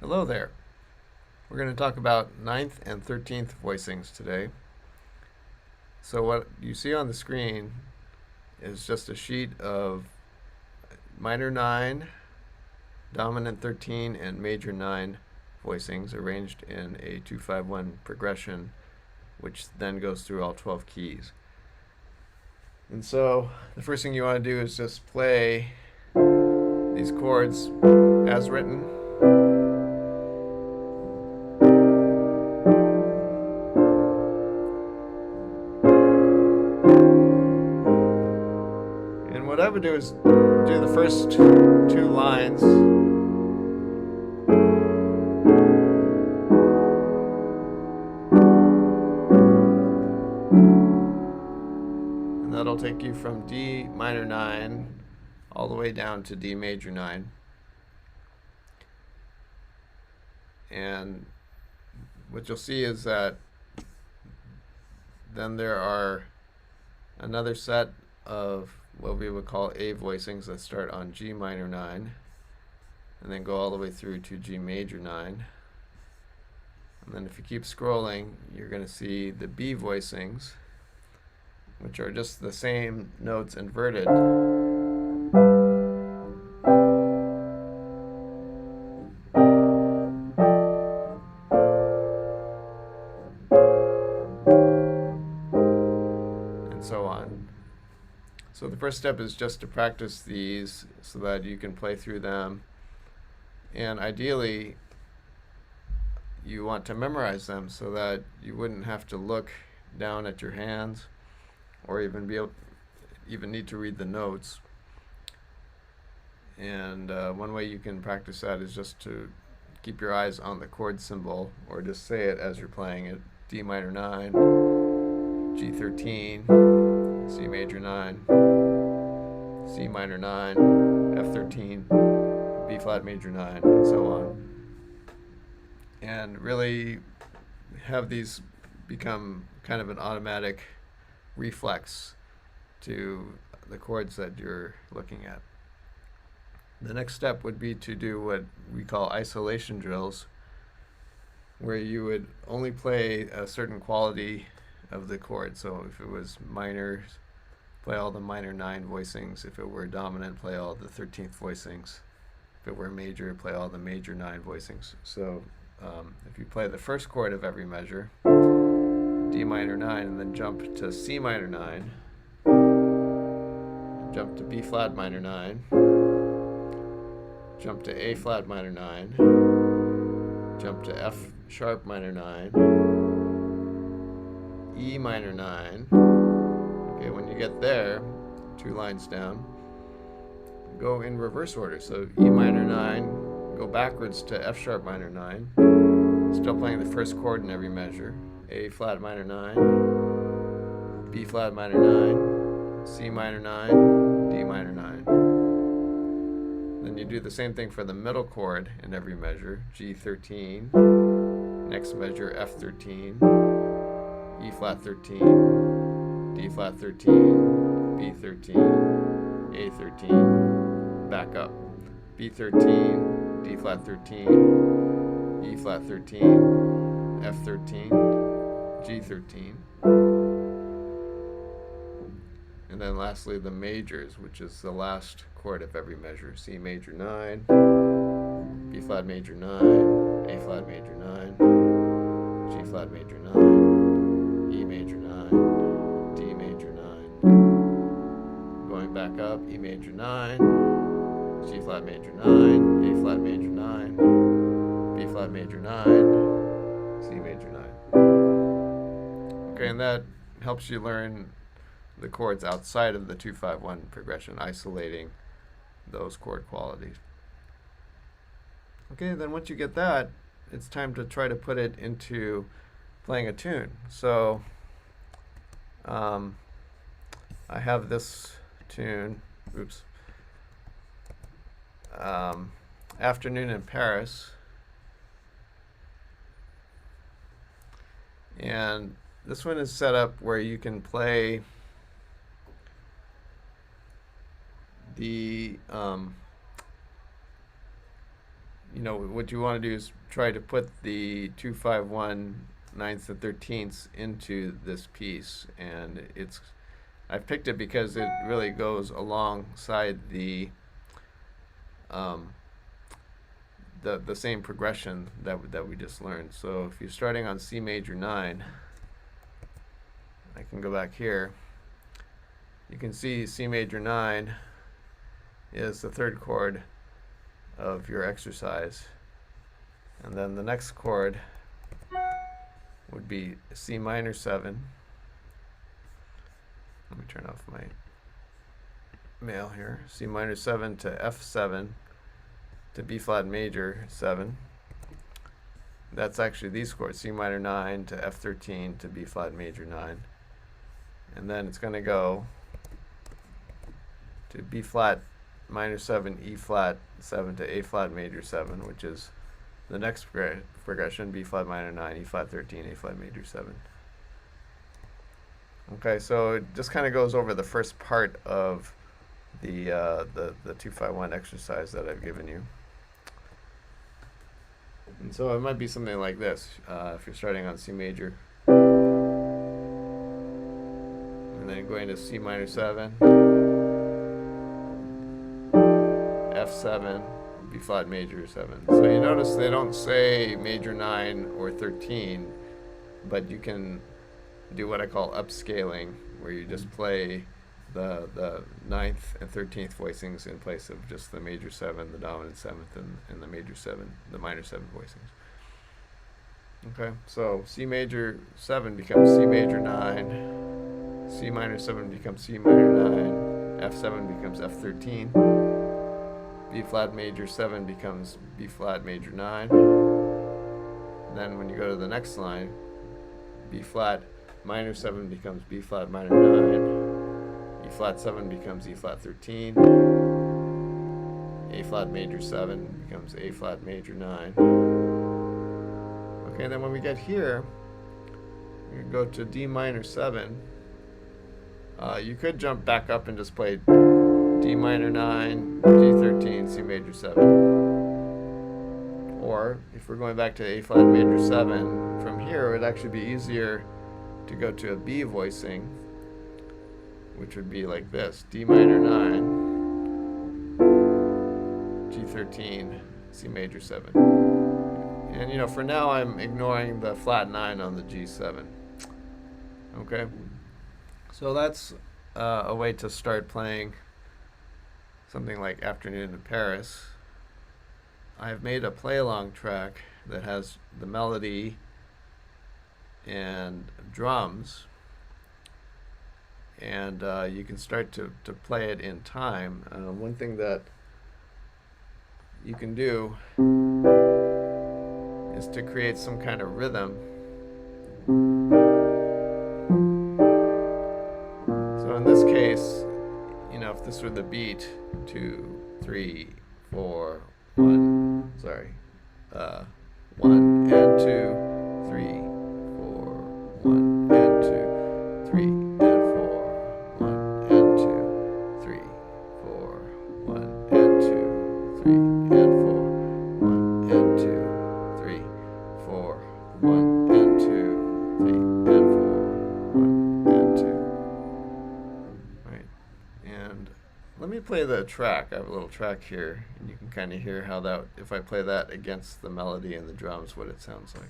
Hello there. We're going to talk about ninth and 13th voicings today. So what you see on the screen is just a sheet of minor 9, dominant 13, and major 9 voicings arranged in a 2-5-1 progression, which then goes through all 12 keys. And so the first thing you want to do is just play these chords as written. And what I would do is do the first two lines and that'll take you from D minor 9 all the way down to D major 9. And what you'll see is that then there are another set of what we would call A voicings that start on G minor 9 and then go all the way through to G major 9. And then if you keep scrolling, you're going to see the B voicings, which are just the same notes inverted. And so on. So the first step is just to practice these so that you can play through them. And ideally, you want to memorize them so that you wouldn't have to look down at your hands or even need to read the notes. And one way you can practice that is just to keep your eyes on the chord symbol, or just say it as you're playing it. D minor 9, G13, C major 9, C minor 9, F13, B flat major 9, and so on. And really have these become kind of an automatic reflex to the chords that you're looking at. The next step would be to do what we call isolation drills, where you would only play a certain quality of the chord. So if it was minor, play all the minor 9 voicings. If it were dominant, play all the 13th voicings. If it were major, play all the major 9 voicings. So if you play the first chord of every measure, D minor 9, and then jump to C minor 9, jump to B flat minor 9, jump to A flat minor 9, jump to F sharp minor 9, E minor 9. Okay, when you get there, 2 lines down, go in reverse order. So E minor 9, go backwards to F sharp minor 9, still playing the first chord in every measure. A flat minor 9, B flat minor 9, C minor 9, D minor 9. Then you do the same thing for the middle chord in every measure. G13, next measure F13, E flat 13, D flat 13, B13, A13, back up. B13, D flat 13, E flat 13, F13, G13. And then lastly, the majors, which is the last chord of every measure. C major 9, B flat major 9, A flat major 9, G flat major 9, E major 9, D major 9. Going back up, E major 9, G flat major 9, A flat major 9, B flat major 9, C major 9. Okay, and that helps you learn the chords outside of the 2-5-1 progression, isolating those chord qualities. Okay, then once you get that, it's time to try to put it into playing a tune. So I have this tune, Afternoon in Paris. And this one is set up where you can play the what you want to do is try to put the 2, 5, 1, 9th and 13ths into this piece, and I've picked it because it really goes alongside the same progression that we just learned. So if you're starting on C major 9, I can go back here. You can see C major 9 is the third chord of your exercise, and then the next chord would be C minor 7. Let me turn off my mail here. C minor 7 to F7 to B flat major 7. That's actually these chords, C minor 9 to F13 to B flat major 9. And then it's going to go to B flat minor 7, E flat 7 to A flat major 7, which is the next progression, B flat minor 9, E flat 13, A flat major 7. Okay, so it just kind of goes over the first part of the 2-5-1 exercise that I've given you. And so it might be something like this, if you're starting on C major, and then going to C minor 7, F7, B flat major 7. So you notice they don't say major 9 or 13, but you can do what I call upscaling, where you just play the 9th and 13th voicings in place of just the major 7, the dominant 7th, and the major 7, the minor 7 voicings. Okay, so C major 7 becomes C major 9, C minor 7 becomes C minor 9, F7 becomes F13, B flat major 7 becomes B flat major 9. Then when you go to the next line, B flat minor 7 becomes B flat minor 9, E flat 7 becomes E flat 13, A flat major 7 becomes A flat major 9. Okay, then when we get here, we go to D minor 7. You could jump back up and just play D minor 9, G13, C major 7. Or if we're going back to A flat major 7, from here it would actually be easier to go to a B voicing, which would be like this: D minor 9, G13, C major 7. And for now I'm ignoring the flat 9 on the G7. Okay, so that's a way to start playing something like Afternoon in Paris. I've made a play-along track that has the melody and drums, and you can start to play it in time. One thing that you can do is to create some kind of rhythm. So in this case, if this were the beat, 2, 3, 4, 1, sorry, 1 and 2, 3, 4, 1 and 2, 3 and 4, 1 and 2, 3, 4, 1 and 2, 3 and 4, 1 and 2, 3, 4, 1 and 2, 3 and 4, 1 and 2. Right, and let me play the track. I have a little track here, and you can kind of hear how that, if I play that against the melody and the drums, what it sounds like.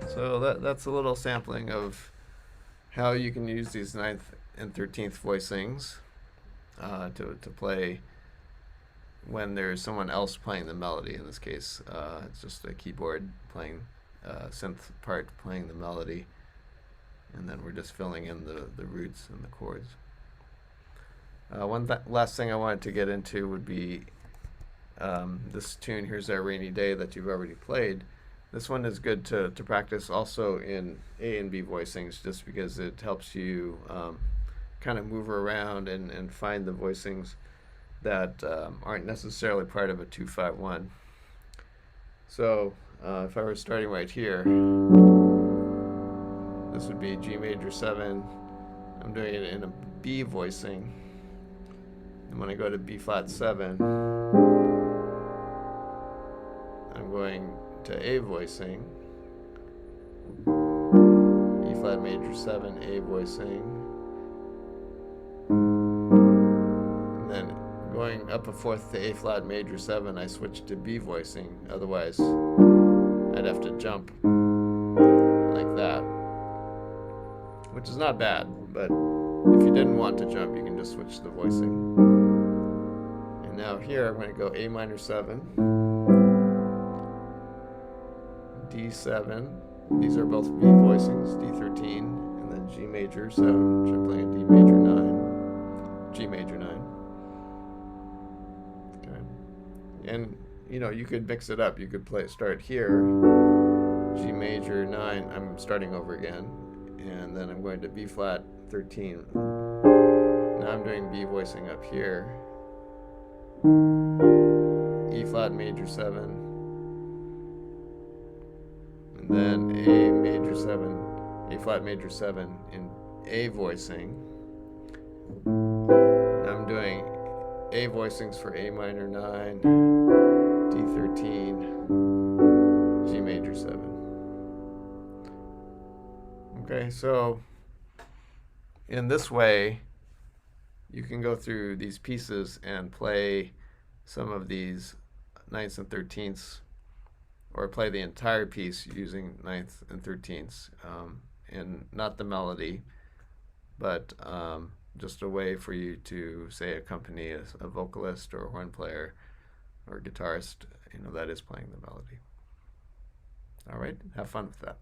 So that's a little sampling of how you can use these 9th and 13th voicings to play when there's someone else playing the melody. In this case, it's just a keyboard playing synth part playing the melody, and then we're just filling in the roots and the chords. Last thing I wanted to get into would be this tune, Here's Our Rainy Day, that you've already played. This one is good to practice also in A and B voicings, just because it helps you kind of move around and find the voicings that aren't necessarily part of a 2-5-1. So if I were starting right here, this would be G major 7. I'm doing it in a B voicing. And when I go to B flat 7, I'm going to A voicing, E flat major 7, A voicing, and then going up a fourth to A flat major 7, I switch to B voicing. Otherwise, I'd have to jump like that, which is not bad, but if you didn't want to jump, you can just switch the voicing. And now here, I'm going to go A minor 7, D7. These are both B voicings, D13, and then G major 7, which I'm playing D major 9, G major 9. Okay. And you could mix it up. You could start here, G major 9. I'm starting over again, and then I'm going to B flat 13. Now I'm doing B voicing up here, E flat major 7. And then A major 7, A flat major 7 in A voicing. I'm doing A voicings for A minor 9, D13, G major 7. Okay, so in this way, you can go through these pieces and play some of these 9ths and 13ths, or play the entire piece using 9ths and 13ths, and not the melody, but just a way for you to, say, accompany a vocalist or a horn player or guitarist, that is playing the melody. All right, have fun with that.